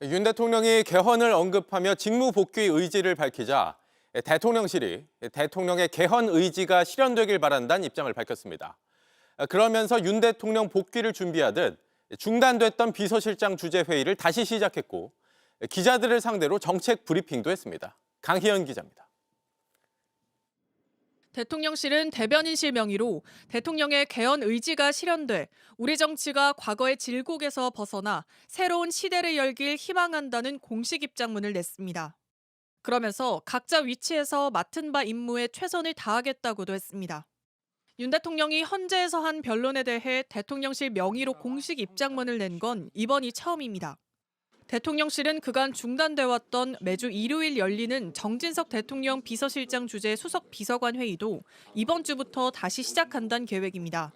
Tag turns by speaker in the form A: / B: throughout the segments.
A: 윤 대통령이 개헌을 언급하며 직무 복귀 의지를 밝히자 대통령실이 대통령의 개헌 의지가 실현되길 바란다는 입장을 밝혔습니다. 그러면서 윤 대통령 복귀를 준비하듯 중단됐던 비서실장 주재 회의를 다시 시작했고 기자들을 상대로 정책 브리핑도 했습니다. 강희연 기자입니다.
B: 대통령실은 대변인실 명의로 대통령의 개헌 의지가 실현돼 우리 정치가 과거의 질곡에서 벗어나 새로운 시대를 열길 희망한다는 공식 입장문을 냈습니다. 그러면서 각자 위치에서 맡은 바 임무에 최선을 다하겠다고도 했습니다. 윤 대통령이 헌재에서 한 변론에 대해 대통령실 명의로 공식 입장문을 낸 건 이번이 처음입니다. 대통령실은 그간 중단돼 왔던 매주 일요일 열리는 정진석 대통령 비서실장 주재 수석 비서관 회의도 이번 주부터 다시 시작한다는 계획입니다.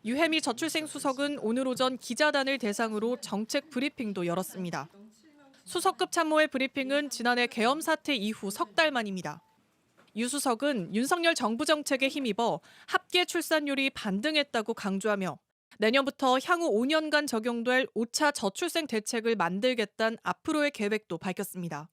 B: 유해미 저출생 수석은 오늘 오전 기자단을 대상으로 정책 브리핑도 열었습니다. 수석급 참모의 브리핑은 지난해 계엄 사태 이후 석 달 만입니다. 유 수석은 윤석열 정부 정책에 힘입어 합계 출산율이 반등했다고 강조하며 내년부터 향후 5년간 적용될 5차 저출생 대책을 만들겠다는 앞으로의 계획도 밝혔습니다.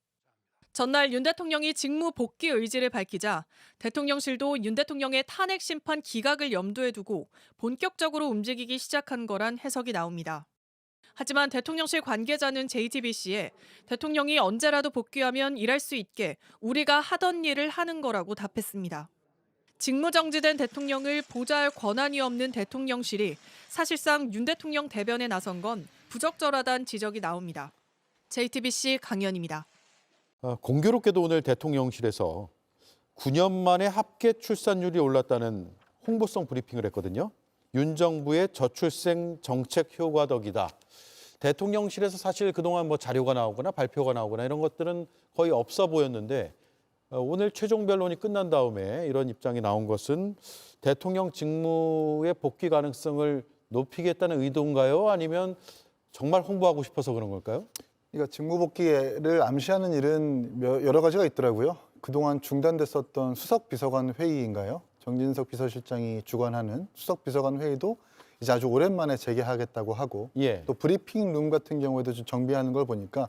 B: 전날 윤 대통령이 직무 복귀 의지를 밝히자 대통령실도 윤 대통령의 탄핵 심판 기각을 염두에 두고 본격적으로 움직이기 시작한 거란 해석이 나옵니다. 하지만 대통령실 관계자는 JTBC에 대통령이 언제라도 복귀하면 일할 수 있게 우리가 하던 일을 하는 거라고 답했습니다. 직무정지된 대통령을 보좌할 권한이 없는 대통령실이 사실상 윤 대통령 대변에 나선 건 부적절하다는 지적이 나옵니다. JTBC 강연입니다.
C: 공교롭게도 오늘 대통령실에서 9년 만에 합계 출산율이 올랐다는 홍보성 브리핑을 했거든요. 윤 정부의 저출생 정책 효과 덕이다. 대통령실에서 사실 그동안 뭐 자료가 나오거나 발표가 나오거나 이런 것들은 거의 없어 보였는데 오늘 최종 변론이 끝난 다음에 이런 입장이 나온 것은 대통령 직무의 복귀 가능성을 높이겠다는 의도인가요? 아니면 정말 홍보하고 싶어서 그런 걸까요?
D: 그러니까 직무 복귀를 암시하는 일은 여러 가지가 있더라고요. 그동안 중단됐었던 수석 비서관 회의인가요? 정진석 비서실장이 주관하는 수석 비서관 회의도 이제 아주 오랜만에 재개하겠다고 하고 또 브리핑 룸 같은 경우에도 좀 정비하는 걸 보니까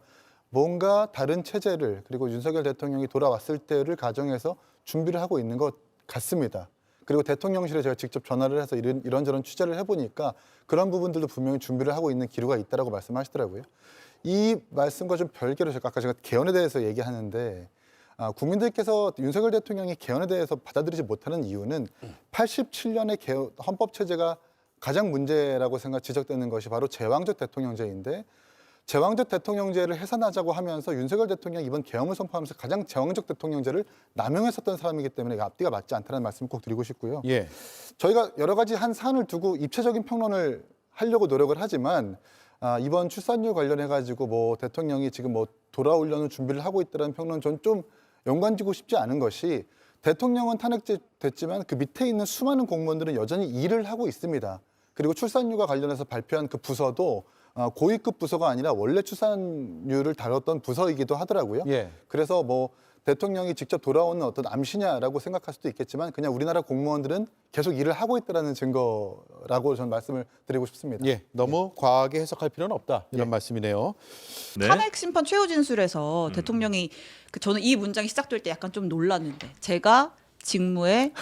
D: 뭔가 다른 체제를 그리고 윤석열 대통령이 돌아왔을 때를 가정해서 준비를 하고 있는 것 같습니다. 그리고 대통령실에 제가 직접 전화를 해서 이런저런 취재를 해보니까 그런 부분들도 분명히 준비를 하고 있는 기류가 있다라고 말씀하시더라고요. 이 말씀과 좀 별개로 아까 제가 개헌에 대해서 얘기하는데 국민들께서 윤석열 대통령이 개헌에 대해서 받아들이지 못하는 이유는 87년의 헌법 체제가 가장 문제라고 지적되는 것이 바로 제왕적 대통령제인데 제왕적 대통령제를 해산하자고 하면서 윤석열 대통령이 이번 개헌을 선포하면서 가장 제왕적 대통령제를 남용했었던 사람이기 때문에 앞뒤가 맞지 않다는 말씀을 꼭 드리고 싶고요. 저희가 여러 가지 한 사안을 두고 입체적인 평론을 하려고 노력을 하지만 이번 출산율 관련해가지고 뭐 대통령이 지금 뭐 돌아오려는 준비를 하고 있다는 평론 전 좀 연관지고 싶지 않은 것이 대통령은 탄핵됐지만 그 밑에 있는 수많은 공무원들은 여전히 일을 하고 있습니다. 그리고 출산율과 관련해서 발표한 그 부서도 고위급 부서가 아니라 원래 출산율을 다뤘던 부서이기도 하더라고요. 그래서 뭐 대통령이 직접 돌아오는 어떤 암시냐라고 생각할 수도 있겠지만 그냥 우리나라 공무원들은 계속 일을 하고 있다는 증거라고 저는 말씀을 드리고 싶습니다.
C: 너무 과하게 해석할 필요는 없다 이런 말씀이네요.
E: 탄핵 심판 최후 진술에서 대통령이 저는 이 문장이 시작될 때 약간 좀 놀랐는데 제가 직무에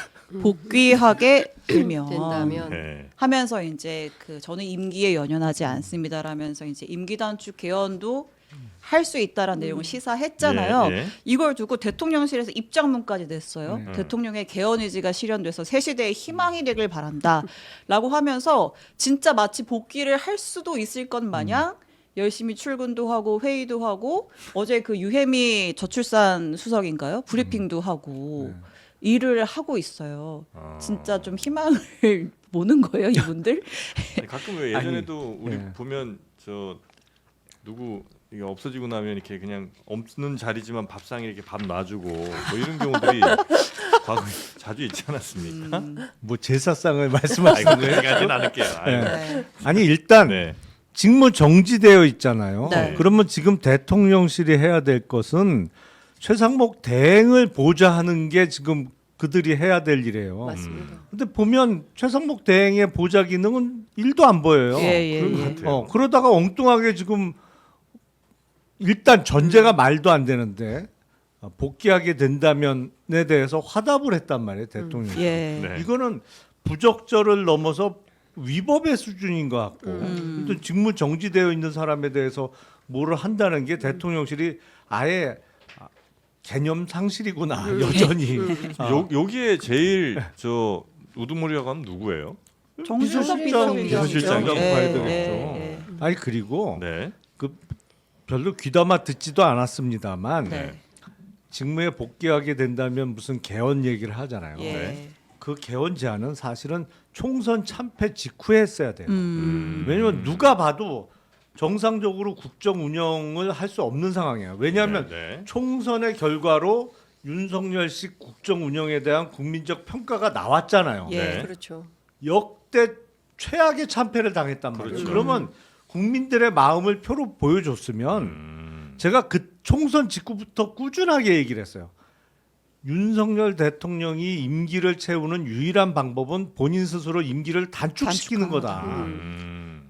E: 복귀하게 되면 하면서 이제 저는 임기에 연연하지 않습니다라면서 이제 임기 단축 개헌도 할 수 있다라는 내용을 시사했잖아요. 이걸 두고 대통령실에서 입장문까지 냈어요. 대통령의 개헌 의지가 실현돼서 새 시대의 희망이 되길 바란다라고 하면서 진짜 마치 복귀를 할 수도 있을 것 마냥 열심히 출근도 하고 회의도 하고 어제 그 유해미 저출산 수석인가요? 브리핑도 하고 일을 하고 있어요. 진짜 좀 희망을 보는 거예요, 이분들?
F: 가끔 왜 예전에도 우리 보면 누구 이게 없어지고 나면 이렇게 그냥 없는 자리지만 밥상에 이렇게 밥 놔주고 뭐 이런 경우들이 과거에 자주 있지 않았습니까?
G: 뭐 제사상을 말씀하시는 거예요?
F: 그러지는 않을게요.
G: 아니 일단 직무 정지되어 있잖아요. 그러면 지금 대통령실이 해야 될 것은 최상목 대행을 보좌하는 게 지금 그들이 해야 될 일이에요.
H: 맞습니다.
G: 근데 보면 최상목 대행의 보좌 기능은 1도 안 보여요.
F: 그런 것 같아요.
G: 그러다가 엉뚱하게 지금 일단 전제가 말도 안 되는데 복귀하게 된다면에 대해서 화답을 했단 말이에요, 대통령이.
E: 예.
F: 네.
G: 이거는 부적절을 넘어서 위법의 수준인 것 같고 또 직무 정지되어 있는 사람에 대해서 뭐를 한다는 게 대통령실이 아예 개념 상실이구나 여전히.
F: 여기에 제일 저 우두머리가 하면 누구예요?
E: 정진석
F: 비서실장이
G: 봐야 되겠죠.
E: 예.
G: 아니 그리고
F: 네.
G: 그 별로 귀담아 듣지도 않았습니다만
E: 네.
G: 직무에 복귀하게 된다면 무슨 개헌 얘기를 하잖아요.
E: 예.
F: 네.
G: 그 개헌 제안은 사실은 총선 참패 직후에 했어야 돼요.
E: 음.
G: 왜냐하면 누가 봐도 정상적으로 국정 운영을 할 수 없는 상황이에요. 왜냐하면
F: 네.
G: 총선의 결과로 윤석열식 국정 운영에 대한 국민적 평가가 나왔잖아요.
E: 예.
F: 네.
H: 그렇죠.
G: 역대 최악의 참패를 당했단 말이에요.
F: 그렇죠.
G: 그러면 국민들의 마음을 표로 보여줬으면 제가 그 총선 직후부터 꾸준하게 얘기를 했어요. 윤석열 대통령이 임기를 채우는 유일한 방법은 본인 스스로 임기를 단축시키는 거다.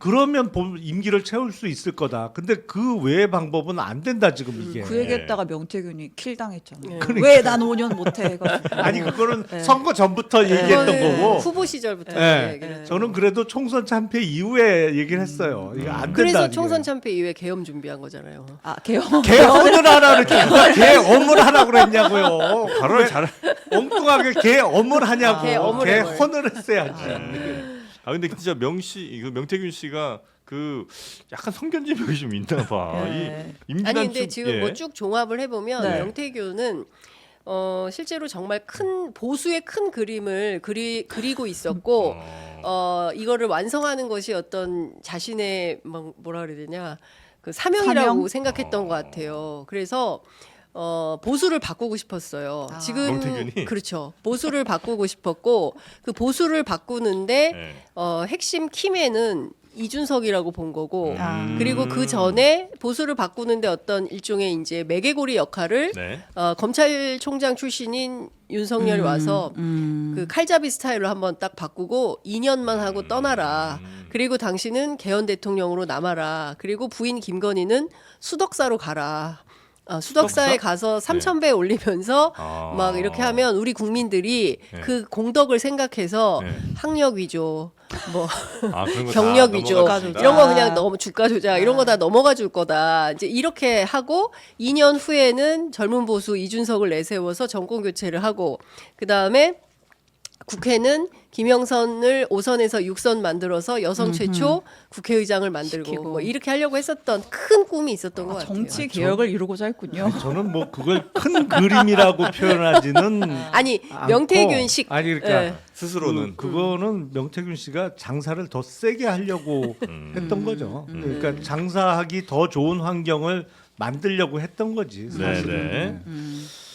G: 그러면 임기를 채울 수 있을 거다. 근데 그 외의 방법은 안 된다 지금 이게.
E: 그 얘기했다가 명태균이 킬 당했잖아요.
H: 네.
E: 왜 난 5년 못해? 해가지고.
G: 아니 그거는
E: 네.
G: 선거 전부터 얘기했던
H: 그거는
G: 거고.
H: 후보 시절부터
G: 네.
H: 얘기를 했죠.
G: 저는 그래도 총선 참패 이후에 얘기를 했어요. 이게 안 된다.
H: 그래서
G: 이게.
H: 총선 참패 이후에 계엄 준비한 거잖아요.
E: 아 개헌.
G: 개헌을 하라 그랬지. 누가 개엄을 하라 그랬냐고요.
F: 발언을 잘.
G: 엉뚱하게 개엄을 하냐고.
H: 개엄을
G: 개헌을 했어야지.
F: 아 근데 진짜 명태균 씨가 그 약간 성견지명이 좀 있나 봐.
E: 네.
F: 이 임기단
H: 아니 근데
F: 쭉-
H: 지금
F: 예.
H: 뭐 쭉 종합을 해보면
E: 네.
H: 명태균은 실제로 정말 큰 보수의 큰 그림을 그리고 있었고 이거를 완성하는 것이 어떤 자신의 뭐라 그래야 되냐 그 사명이라고
E: 사명?
H: 생각했던 것 같아요. 그래서 보수를 바꾸고 싶었어요.
E: 아.
H: 지금
F: 명태균이?
H: 그렇죠. 보수를 바꾸고 싶었고 그 보수를 바꾸는데
F: 네.
H: 핵심 키맨은 이준석이라고 본 거고
E: 아.
H: 그리고 그 전에 보수를 바꾸는데 어떤 일종의 이제 매개고리 역할을
F: 네.
H: 검찰총장 출신인 윤석열이 와서 그 칼잡이 스타일로 한번 딱 바꾸고 2년만 하고 떠나라. 그리고 당신은 개헌 대통령으로 남아라. 그리고 부인 김건희는 수덕사로 가라. 수덕사에
F: 수덕사?
H: 가서 3,000배 올리면서
F: 아.
H: 막 이렇게 하면 우리 국민들이
F: 네.
H: 그 공덕을 생각해서
F: 네.
H: 학력 위조, 뭐
F: 아, 그런 거
H: 경력
F: 다
H: 위조
F: 넘어갈 수 있다.
H: 이런 거 그냥 너무 주가 조작 이런 거 다 넘어가 줄 거다. 이제 이렇게 하고 2년 후에는 젊은 보수 이준석을 내세워서 정권 교체를 하고 그 다음에 국회는 김영선을 5선에서 6선 만들어서 여성 최초 국회의장을 만들고
E: 시키고.
H: 뭐 이렇게 하려고 했었던 큰 꿈이 있었던 것 같아요.
E: 정치 개혁을 이루고자 했군요.
G: 저는 뭐 그걸 큰 그림이라고 표현하지는
H: 아니
G: 않고.
H: 명태균식
G: 아니 그러니까
H: 예.
F: 스스로는
G: 그거는 명태균 씨가 장사를 더 세게 하려고 했던 거죠. 그러니까 장사하기 더 좋은 환경을 만들려고 했던 거지.
F: 네,
G: 사실은.
F: 네.